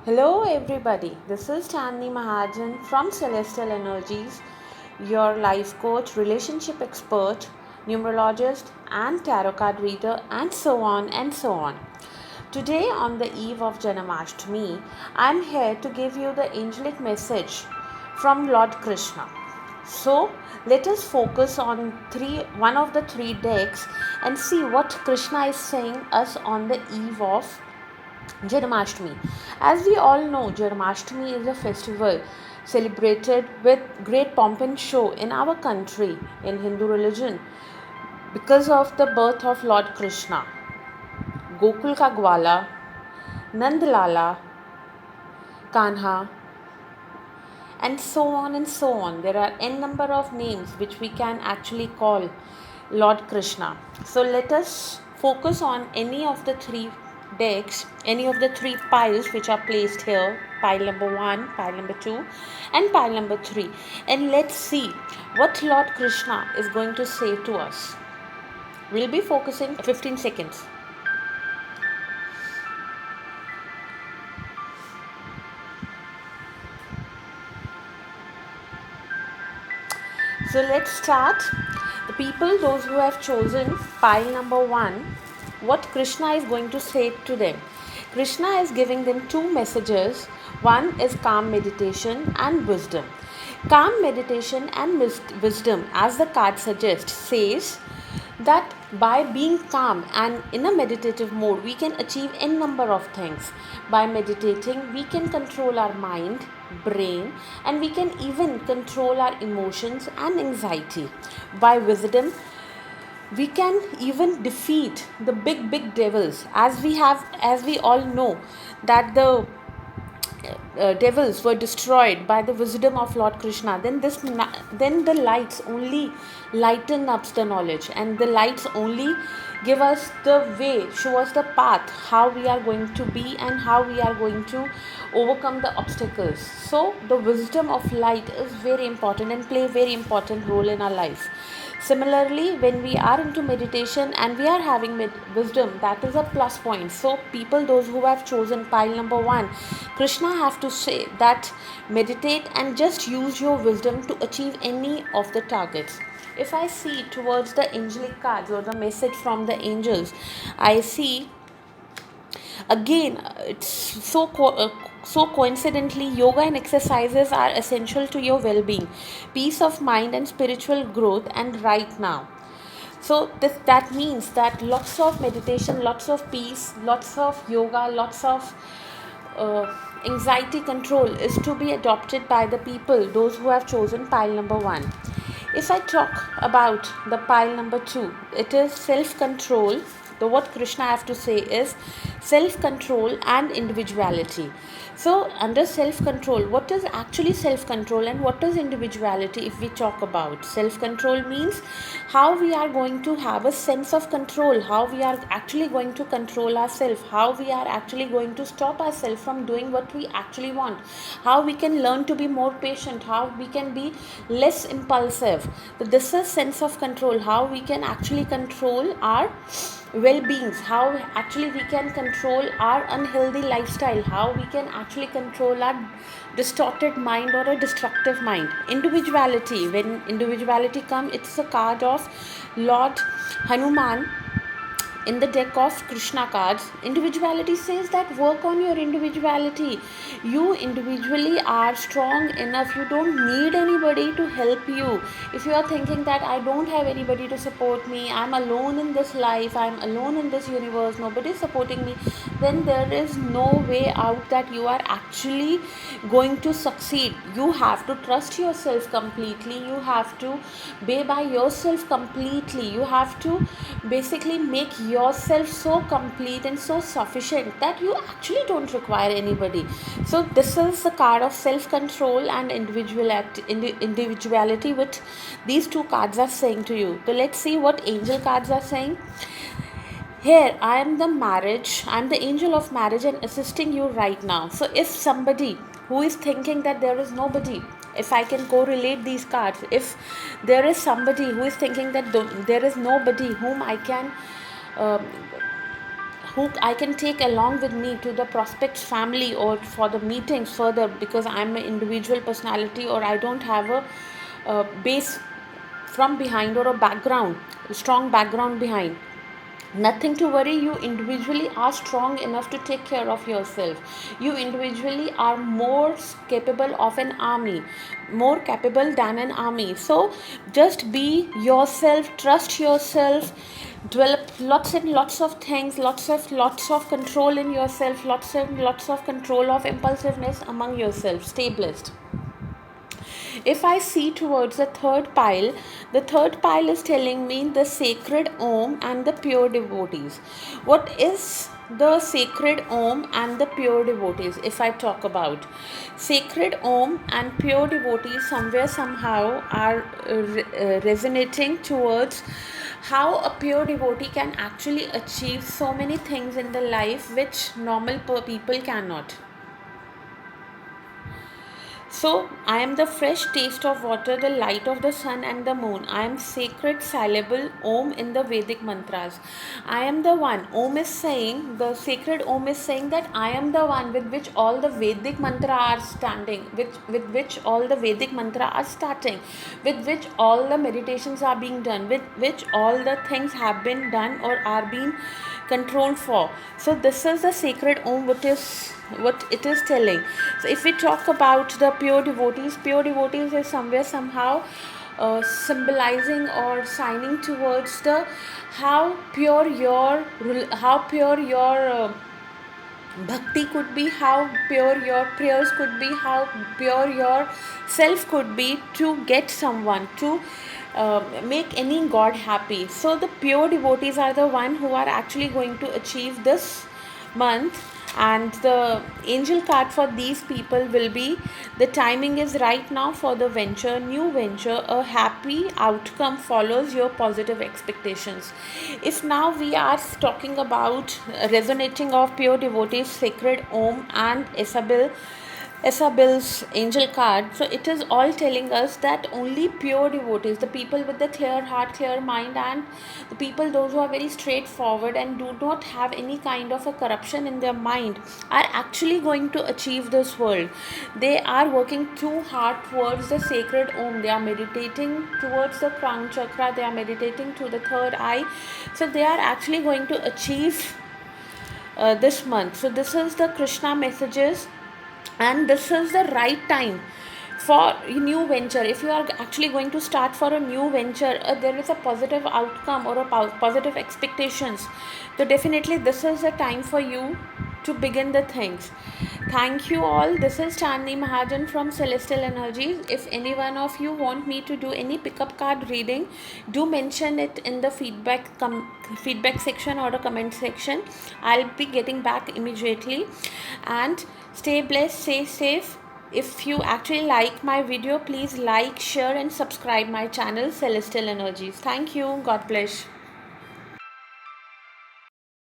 Hello, everybody. This is Chandni Mahajan from Celestial Energies, your life coach, relationship expert, numerologist, and tarot card reader, and so on and so on. Today, on the eve of Janmashtami, I am here to give you the angelic message from Lord Krishna. So, let us focus on one of the three decks and see what Krishna is saying us on the eve of Janmashtami. As we all know, Janmashtami is a festival celebrated with great pomp and show in our country in Hindu religion because of the birth of Lord Krishna. Gokul ka Gwala, Nandlala, Kanha, and so on and so on. There are n number of names which we can actually call Lord Krishna. So let us focus on any of the three decks, any of the three piles which are placed here, pile number 1, pile number 2, and pile number 3, and let's see what Lord Krishna is going to say to us. We'll be focusing 15 seconds. So let's start. The people, those who have chosen pile number 1, what Krishna is going to say to them. Krishna is giving them two messages. One is calm meditation and wisdom. Calm meditation and wisdom, as the card suggests, says that by being calm and in a meditative mode, we can achieve n number of things. By meditating, we can control our mind, brain, and we can even control our emotions and anxiety. By wisdom, we can even defeat the big devils, as we all know that the devils were destroyed by the wisdom of Lord Krishna. Then the lights only lighten up the knowledge, and the lights only give us the way, show us the path, how we are going to be and how we are going to overcome the obstacles. So the wisdom of light is very important and play a very important role in our life. Similarly, when we are into meditation and we are having wisdom, that is a plus point. So people, those who have chosen pile number 1, Krishna have to say that meditate and just use your wisdom to achieve any of the targets. If I see towards the angelic cards or the message from the angels, I see again it's so coincidentally, yoga and exercises are essential to your well-being, peace of mind, and spiritual growth. And right now, so that means that lots of meditation, lots of peace, lots of yoga, lots of uh, anxiety control is to be adopted by the people, those who have chosen pile number 1. If I talk about the pile number 2, it is self-control. The what Krishna have to say is self-control and individuality. So under self-control, what is actually self-control and what is individuality? If we talk about self-control, means how we are going to have a sense of control, how we are actually going to control ourselves, how we are actually going to stop ourselves from doing what we actually want, how we can learn to be more patient, how we can be less impulsive. So this is sense of control, how we can actually control our well-beings, how actually we can control our unhealthy lifestyle, how we can actually control our distorted mind or a destructive mind. Individuality, when individuality comes, it's a card of Lord Hanuman in the deck of Krishna cards. Individuality says that work on your individuality. You individually are strong enough. You don't need anybody to help you. If you are thinking that I don't have anybody to support me, I'm alone in this life, I'm alone in this universe, nobody is supporting me, then there is no way out that you are actually going to succeed. You have to trust yourself completely. You have to be by yourself completely. You have to basically make yourself so complete and so sufficient that you actually don't require anybody. So this is the card of self-control and individuality, which these two cards are saying to you. So let's see what angel cards are saying. Here, I am the angel of marriage and assisting you right now. So, if somebody who is thinking that there is nobody, if I can correlate these cards, if there is somebody who is thinking that there is nobody um, who I can take along with me to the prospects family or for the meetings further, because I'm an individual personality or I don't have a base from behind or a background, a strong background behind. Nothing to worry, you individually are strong enough to take care of yourself. You individually are more capable of an army, more capable than an army. So just be yourself, trust yourself, develop lots and lots of things, lots of control in yourself, lots of control of impulsiveness among yourself. Stay blessed. If I see towards the third pile is telling me the sacred Om and the pure devotees. What is the sacred Om and the pure devotees? If I talk about sacred Om and pure devotees, somewhere somehow are resonating towards how a pure devotee can actually achieve so many things in the life which normal people cannot. So, I am the fresh taste of water, the light of the sun and the moon. I am sacred syllable Om in the Vedic mantras. I am the one. Om is saying, the sacred Om is saying that I am the one with which all the Vedic mantra are standing, with which all the Vedic mantra are starting, with which all the meditations are being done, with which all the things have been done or are being controlled for. So this is the sacred Om, what it is telling. So if we talk about the pure devotees is somewhere somehow symbolizing or signing towards the how pure your bhakti could be, how pure your prayers could be, how pure your self could be to get someone to make any god happy. So the pure devotees are the one who are actually going to achieve this month. And the angel card for these people will be, the timing is right now for the new venture, a happy outcome follows your positive expectations. If now we are talking about resonating of pure devotees, sacred Om and Isabel's angel card, so it is all telling us that only pure devotees, the people with the clear heart, clear mind, and the people those who are very straightforward and do not have any kind of a corruption in their mind, are actually going to achieve this world. They are working too hard towards the sacred Om. They are meditating towards the crown chakra. They are meditating to the third eye. So they are actually going to achieve this month. So this is the Krishna messages, and this is the right time for a new venture. If you are actually going to start for a new venture, there is a positive outcome or a positive expectations, so definitely this is the time for you to begin the things. Thank you all. This is Chandni Mahajan from Celestial Energies. If any one of you want me to do any pickup card reading, do mention it in the feedback section or the comment section. I'll be getting back immediately. And stay blessed, stay safe. If you actually like my video, please like, share and subscribe my channel Celestial Energies. Thank you. God bless.